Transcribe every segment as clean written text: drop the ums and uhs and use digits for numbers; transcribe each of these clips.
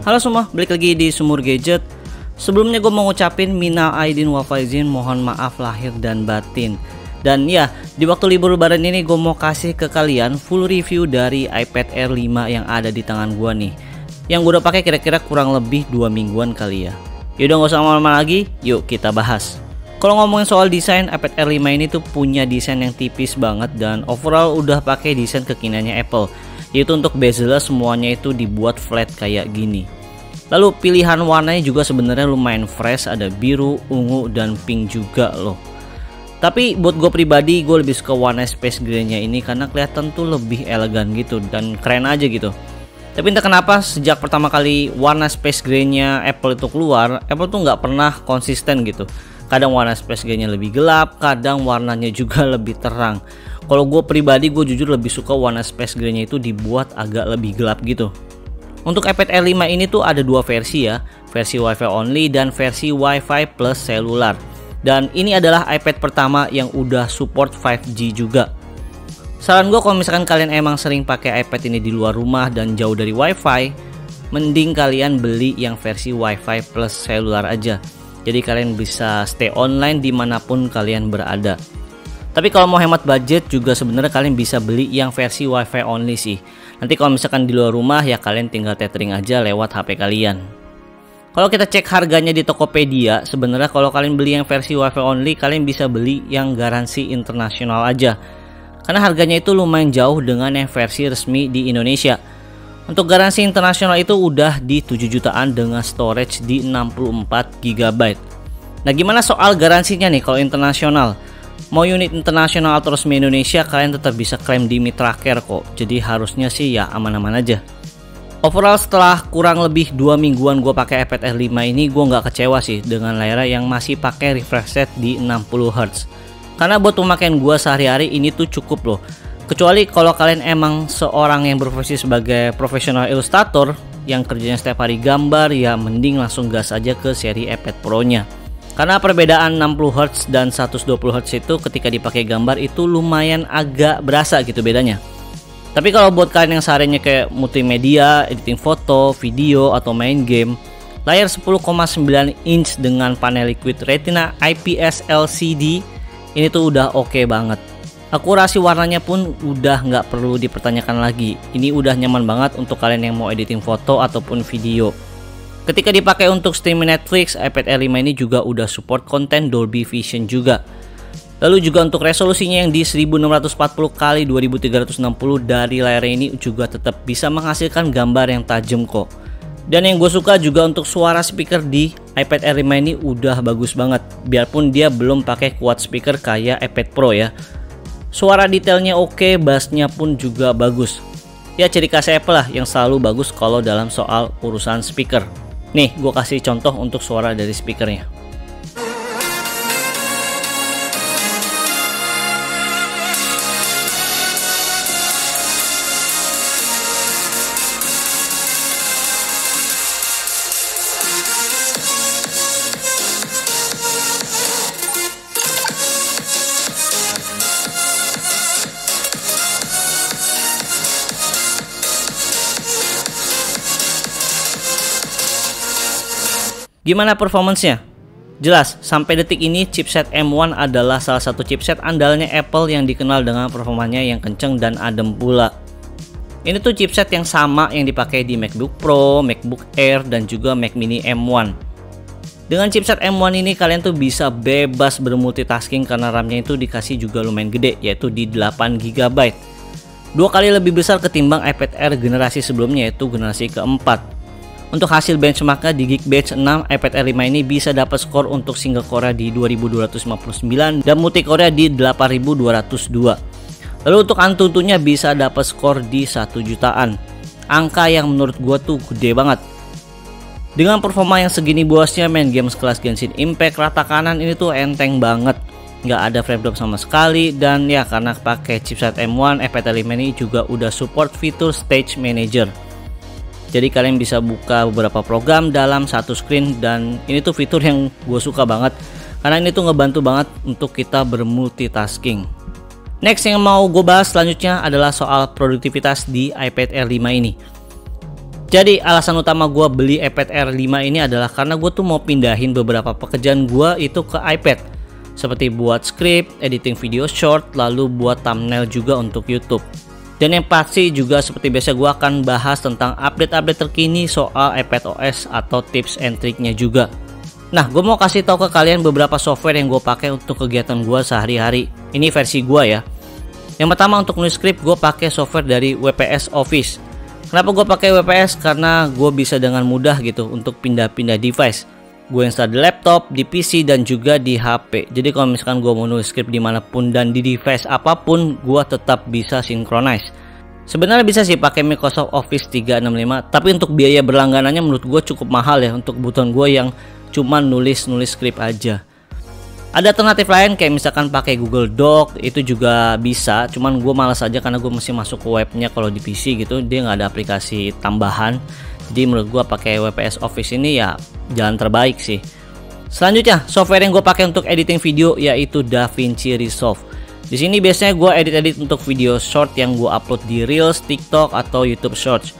Halo semua, balik lagi di Sumur Gadget. Sebelumnya gue mau ngucapin minal aidin wal faizin, mohon maaf lahir dan batin. Dan ya, di waktu libur lebaran ini gue mau kasih ke kalian full review dari iPad Air 5 yang ada di tangan gue nih, yang gue udah pakai kira-kira kurang lebih 2 mingguan kali ya. Yaudah gak usah lama-lama lagi, yuk kita bahas. Kalau ngomongin soal desain, iPad Air 5 ini tuh punya desain yang tipis banget dan overall udah pakai desain kekiniannya Apple, yaitu untuk bezel semuanya itu dibuat flat kayak gini. Lalu pilihan warnanya juga sebenarnya lumayan fresh, ada biru, ungu, dan pink juga loh. Tapi buat gue pribadi, gue lebih suka warna space gray-nya ini karena kelihatan tuh lebih elegan gitu dan keren aja gitu. Tapi entah kenapa sejak pertama kali warna space gray-nya Apple itu keluar, Apple tuh nggak pernah konsisten gitu. Kadang warna space gray-nya lebih gelap, kadang warnanya juga lebih terang. Kalau gue pribadi, gue jujur lebih suka warna space gray-nya itu dibuat agak lebih gelap gitu. Untuk iPad Air 5 ini tuh ada dua versi ya, versi Wi-Fi only dan versi Wi-Fi plus selular. Dan ini adalah iPad pertama yang udah support 5G juga. Saran gue kalau misalkan kalian emang sering pakai iPad ini di luar rumah dan jauh dari Wi-Fi, mending kalian beli yang versi Wi-Fi plus selular aja. Jadi kalian bisa stay online dimanapun kalian berada. Tapi kalau mau hemat budget juga sebenarnya kalian bisa beli yang versi Wi-Fi only sih. Nanti kalau misalkan di luar rumah ya kalian tinggal tethering aja lewat HP kalian. Kalau kita cek harganya di Tokopedia, sebenarnya kalau kalian beli yang versi Wi-Fi only, kalian bisa beli yang garansi internasional aja. Karena harganya itu lumayan jauh dengan yang versi resmi di Indonesia. Untuk garansi internasional itu udah di 7 jutaan dengan storage di 64 GB. Nah, gimana soal garansinya nih kalau internasional? Mau unit internasional atau resmi Indonesia, kalian tetap bisa klaim di Mitra Care kok. Jadi harusnya sih ya aman-aman aja. Overall setelah kurang lebih 2 mingguan gue pakai iPad Air 5 ini, gue nggak kecewa sih dengan layarnya yang masih pakai refresh rate di 60Hz. Karena buat pemakaian gue sehari-hari ini tuh cukup loh. Kecuali kalau kalian emang seorang yang berprofesi sebagai profesional ilustrator yang kerjanya setiap hari gambar, ya mending langsung gas aja ke seri iPad Pro-nya. Karena perbedaan 60Hz dan 120Hz itu ketika dipakai gambar itu lumayan agak berasa gitu bedanya. Tapi kalau buat kalian yang seharinya kayak multimedia, editing foto, video, atau main game, layar 10,9 inch dengan panel liquid retina IPS LCD ini tuh udah oke banget. Akurasi warnanya pun udah nggak perlu dipertanyakan lagi. Ini udah nyaman banget untuk kalian yang mau editing foto ataupun video. Ketika dipakai untuk streaming Netflix, iPad Air 5 ini juga udah support konten Dolby Vision juga. Lalu juga untuk resolusinya yang di 1640 x 2360 dari layar ini juga tetap bisa menghasilkan gambar yang tajam kok. Dan yang gue suka juga untuk suara speaker di iPad Air 5 ini udah bagus banget. Biarpun dia belum pakai quad speaker kayak iPad Pro ya. Suara detailnya oke, bassnya pun juga bagus. Ya ciri khas Apple lah yang selalu bagus kalau dalam soal urusan speaker. Nih, gue kasih contoh untuk suara dari speakernya. Gimana performance-nya? Jelas, sampai detik ini chipset M1 adalah salah satu chipset andalnya Apple yang dikenal dengan performanya yang kenceng dan adem pula. Ini tuh chipset yang sama yang dipakai di MacBook Pro, MacBook Air, dan juga Mac Mini M1. Dengan chipset M1 ini kalian tuh bisa bebas bermultitasking karena RAM-nya itu dikasih juga lumayan gede, yaitu di 8 GB. 2 kali lebih besar ketimbang iPad Air generasi sebelumnya, yaitu generasi keempat. Untuk hasil benchmarknya di Geekbench 6, iPad Air 5 ini bisa dapat skor untuk single core di 2259 dan multi core di 8202. Lalu untuk Antutunya bisa dapat skor di 1 jutaan. Angka yang menurut gua tuh gede banget. Dengan performa yang segini bosnya, main game sekelas Genshin Impact rata kanan ini tuh enteng banget. Nggak ada frame drop sama sekali, dan ya karena pakai chipset M1, iPad Air 5 ini juga udah support fitur Stage Manager. Jadi kalian bisa buka beberapa program dalam satu screen, dan ini tuh fitur yang gue suka banget karena ini tuh ngebantu banget untuk kita bermultitasking. Next yang mau gue bahas selanjutnya adalah soal produktivitas di iPad Air 5 ini. Jadi alasan utama gue beli iPad Air 5 ini adalah karena gue tuh mau pindahin beberapa pekerjaan gue itu ke iPad, seperti buat script, editing video short, lalu buat thumbnail juga untuk YouTube. Dan yang pasti juga seperti biasa gue akan bahas tentang update-update terkini soal iPad OS atau tips and triknya juga. Nah, gue mau kasih tahu ke kalian beberapa software yang gue pakai untuk kegiatan gue sehari-hari. Ini versi gue ya. Yang pertama, untuk nulis script gue pakai software dari WPS Office. Kenapa gue pakai WPS? Karena gue bisa dengan mudah gitu untuk pindah-pindah device. Gue install di laptop, di PC, dan juga di HP. Jadi kalau misalkan gue mau nulis script dimanapun dan di device apapun, gue tetap bisa synchronize. Sebenarnya bisa sih pakai Microsoft Office 365, tapi untuk biaya berlangganannya menurut gue cukup mahal ya untuk kebutuhan gue yang cuma nulis script aja. Ada alternatif lain kayak misalkan pakai Google Doc, itu juga bisa, cuman gue malas aja karena gue mesti masuk ke webnya. Kalau di PC gitu dia nggak ada aplikasi tambahan, jadi menurut gue pakai WPS Office ini ya jalan terbaik sih. Selanjutnya, software yang gue pakai untuk editing video yaitu DaVinci Resolve. Di sini biasanya gue edit untuk video short yang gue upload di Reels, TikTok, atau YouTube Shorts.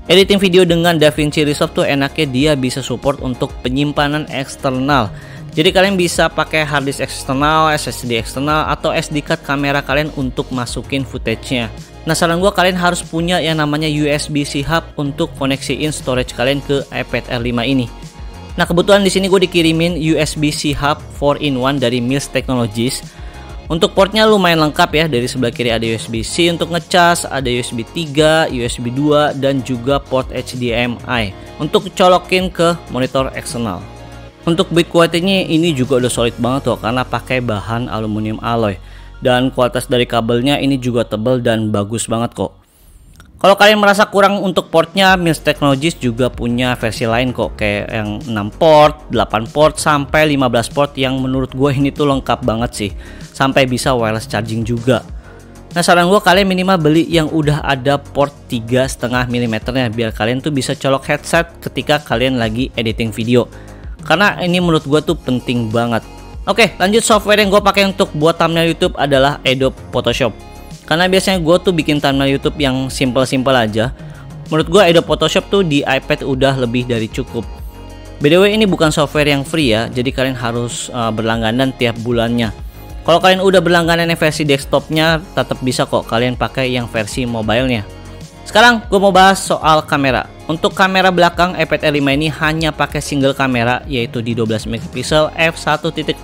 Editing video dengan DaVinci Resolve tuh enaknya dia bisa support untuk penyimpanan eksternal. Jadi kalian bisa pakai hard disk eksternal, SSD eksternal, atau SD card kamera kalian untuk masukin footage-nya. Nah, saran gue kalian harus punya yang namanya USB-C hub untuk koneksiin storage kalian ke iPad Air 5 ini. Nah, kebetulan di sini gue dikirimin USB-C hub 4-in-1 dari Mills Technologies. Untuk portnya lumayan lengkap ya, dari sebelah kiri ada USB-C untuk ngecas, ada USB 3, USB 2, dan juga port HDMI untuk colokin ke monitor eksternal. Untuk build quality-nya ini juga udah solid banget tuh karena pakai bahan aluminium alloy, dan kualitas dari kabelnya ini juga tebal dan bagus banget kok. Kalau kalian merasa kurang untuk portnya, Mills Technologies juga punya versi lain kok, kayak yang 6 port, 8 port, sampai 15 port yang menurut gue ini tuh lengkap banget sih, sampai bisa wireless charging juga. Nah, saran gue kalian minimal beli yang udah ada port 3,5 mm nya biar kalian tuh bisa colok headset ketika kalian lagi editing video. Karena ini menurut gue tuh penting banget. Oke, lanjut. Software yang gue pakai untuk buat thumbnail YouTube adalah Adobe Photoshop. Karena biasanya gue tuh bikin thumbnail YouTube yang simple-simple aja. Menurut gue Adobe Photoshop tuh di iPad udah lebih dari cukup. By the way, ini bukan software yang free ya, jadi kalian harus berlangganan tiap bulannya. Kalau kalian udah berlangganan versi desktopnya, tetap bisa kok kalian pakai yang versi mobilenya. Sekarang gue mau bahas soal kamera. Untuk kamera belakang iPad Air 5 ini hanya pakai single kamera, yaitu di 12 MP f1.8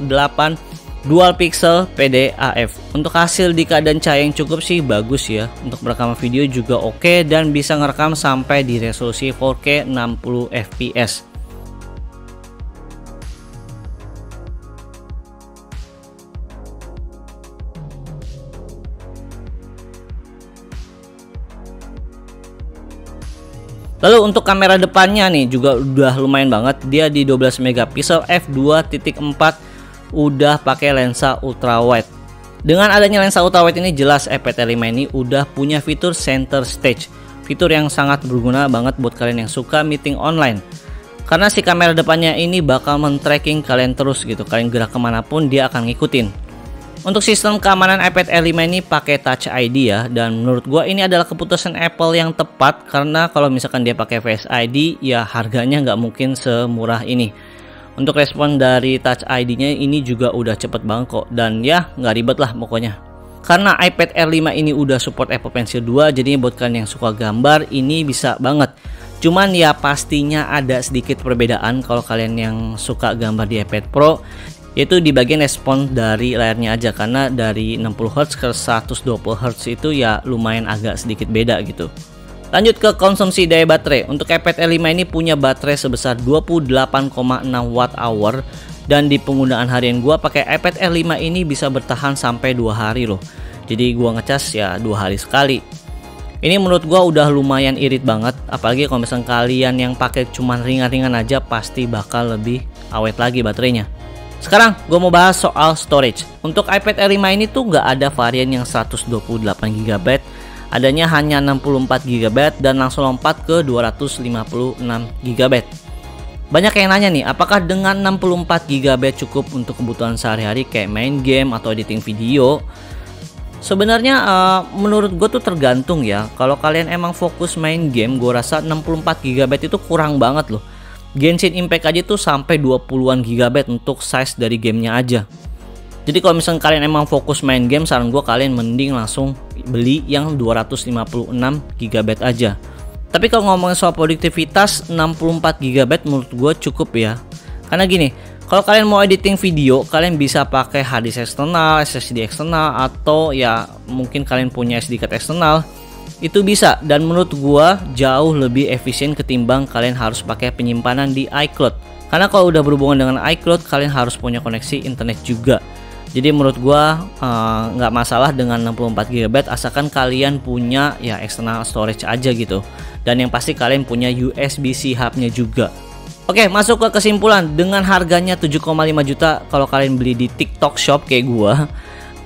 dual pixel PDAF. Untuk hasil di keadaan cahaya yang cukup sih bagus ya. Untuk merekam video juga oke, dan bisa ngerekam sampai di resolusi 4K 60 fps. Lalu untuk kamera depannya nih juga udah lumayan banget. Dia di 12 MP f2.4 udah pakai lensa ultrawide. Dengan adanya lensa ultrawide ini jelas iPad Air 5 ini udah punya fitur center stage. Fitur yang sangat berguna banget buat kalian yang suka meeting online. Karena si kamera depannya ini bakal men-tracking kalian terus gitu. Kalian gerak kemanapun dia akan ngikutin. Untuk sistem keamanan iPad Air 5 ini pakai Touch ID ya, dan menurut gua ini adalah keputusan Apple yang tepat karena kalau misalkan dia pakai Face ID ya harganya nggak mungkin semurah ini. Untuk respon dari Touch ID-nya ini juga udah cepet banget kok, dan ya nggak ribet lah pokoknya. Karena iPad Air 5 ini udah support Apple Pencil 2, jadi buat kalian yang suka gambar ini bisa banget. Cuman ya pastinya ada sedikit perbedaan kalau kalian yang suka gambar di iPad Pro, yaitu di bagian respon dari layarnya aja, karena dari 60Hz ke 120Hz itu ya lumayan agak sedikit beda gitu. Lanjut ke konsumsi daya baterai. Untuk iPad Air 5 ini punya baterai sebesar 28,6 Wh, dan di penggunaan harian gua pakai iPad Air 5 ini bisa bertahan sampai 2 hari loh. Jadi gua ngecas ya 2 hari sekali. Ini menurut gua udah lumayan irit banget, apalagi kalau misalnya kalian yang pakai cuman ringan-ringan aja pasti bakal lebih awet lagi baterainya. Sekarang gue mau bahas soal storage. Untuk iPad Air 5 ini tuh nggak ada varian yang 128GB, adanya hanya 64GB dan langsung lompat ke 256GB. Banyak yang nanya nih, apakah dengan 64GB cukup untuk kebutuhan sehari-hari kayak main game atau editing video? Sebenarnya menurut gue tuh tergantung ya. Kalau kalian emang fokus main game, gue rasa 64 GB itu kurang banget loh. Genshin Impact aja tuh sampai 20-an GB untuk size dari gamenya aja. Jadi kalau misalnya kalian emang fokus main game, saran gue kalian mending langsung beli yang 256 GB aja. Tapi kalau ngomongin soal produktivitas, 64 GB menurut gue cukup ya. Karena gini, kalau kalian mau editing video, kalian bisa pakai hard disk eksternal, SSD eksternal, atau ya mungkin kalian punya SD card eksternal. Itu bisa, dan menurut gua jauh lebih efisien ketimbang kalian harus pakai penyimpanan di iCloud. Karena kalau udah berhubungan dengan iCloud, kalian harus punya koneksi internet juga. Jadi menurut gua nggak masalah dengan 64 GB asalkan kalian punya ya external storage aja gitu. Dan yang pasti kalian punya USB-C hubnya juga. Oke, masuk ke kesimpulan. Dengan harganya 7,5 juta kalau kalian beli di TikTok Shop kayak gua,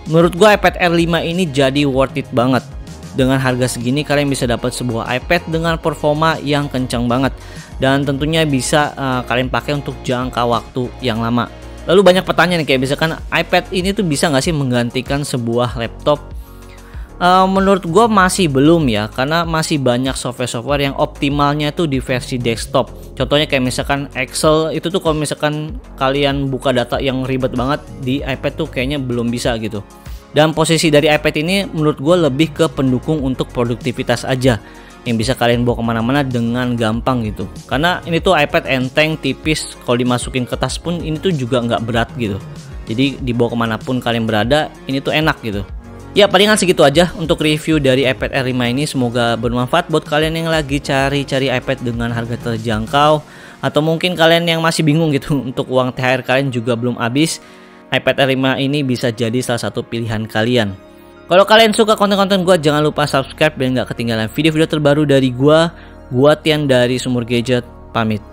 menurut gua iPad Air 5 ini jadi worth it banget. Dengan harga segini kalian bisa dapat sebuah iPad dengan performa yang kencang banget, dan tentunya bisa kalian pakai untuk jangka waktu yang lama. Lalu banyak pertanyaan kayak misalkan iPad ini tuh bisa nggak sih menggantikan sebuah laptop? Menurut gue masih belum ya, karena masih banyak software-software yang optimalnya tuh di versi desktop. Contohnya kayak misalkan Excel itu tuh kalau misalkan kalian buka data yang ribet banget di iPad tuh kayaknya belum bisa gitu. Dan posisi dari iPad ini menurut gue lebih ke pendukung untuk produktivitas aja, yang bisa kalian bawa kemana-mana dengan gampang gitu. Karena ini tuh iPad enteng, tipis, kalau dimasukin ke tas pun ini tuh juga nggak berat gitu. Jadi dibawa kemanapun kalian berada, ini tuh enak gitu. Ya palingan segitu aja untuk review dari iPad Air 5 ini. Semoga bermanfaat buat kalian yang lagi cari-cari iPad dengan harga terjangkau, atau mungkin kalian yang masih bingung gitu untuk uang THR kalian juga belum habis. iPad Air 5 ini bisa jadi salah satu pilihan kalian. Kalau kalian suka konten-konten gue, jangan lupa subscribe biar nggak ketinggalan video-video terbaru dari gue. Tian dari Sumur Gadget, pamit.